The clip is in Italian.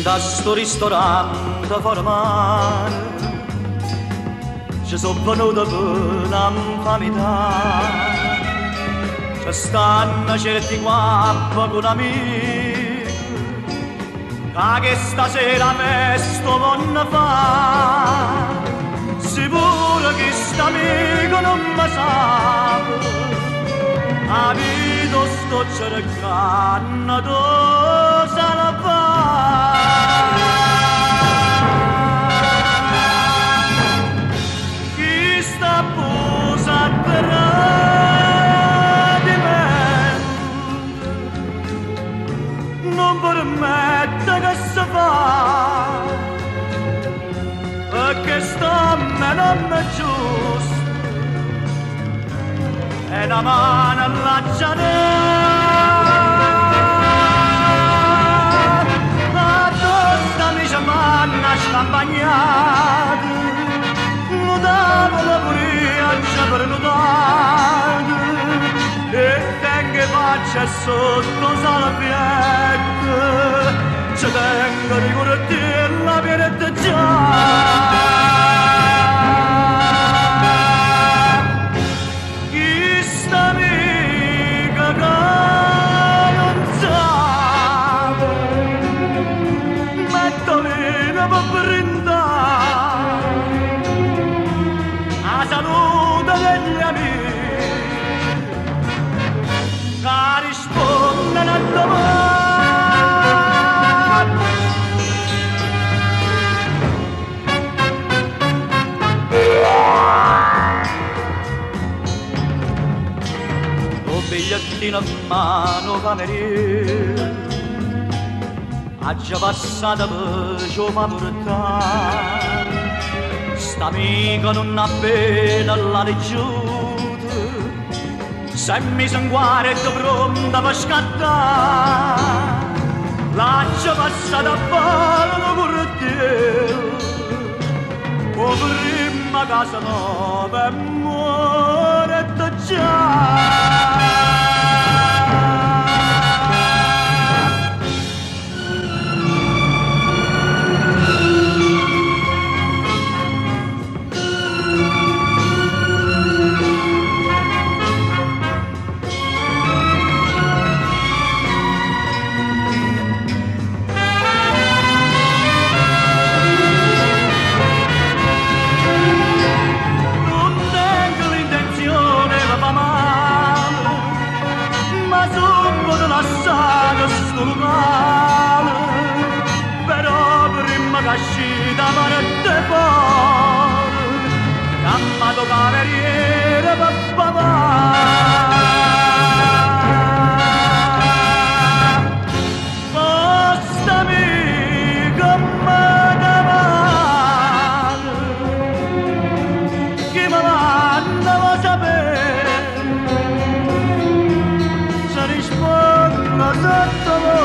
da sto ristorante formale ci sono venuto per l'infamità. Ci stanno certi qua con amici che stasera festo vanno fa. Sicuro che st'amico non mi sa, a vita sto cercando dove salvare. Chi sta posa tradimento non permette che si fa, perché sta me non è giusto e una mano alla gianella addosso amici m'hanno scampagnato notavo pure a già prenotato e tengo faccia sotto salviette ci tengo di curare la pianeta già. Bigliettino in mano cameriere ha già passato per ciò fa portare st'amico non appena l'ha leggiuto se mi son guardato pronta per scattare l'ha già passata a ballo correttiero o prima casa nuova e muore già. Però prima che uscita manette fuori chiamato cameriere per papà quest'amico m'ha male chi me l'hanno sapere se rispondo sotto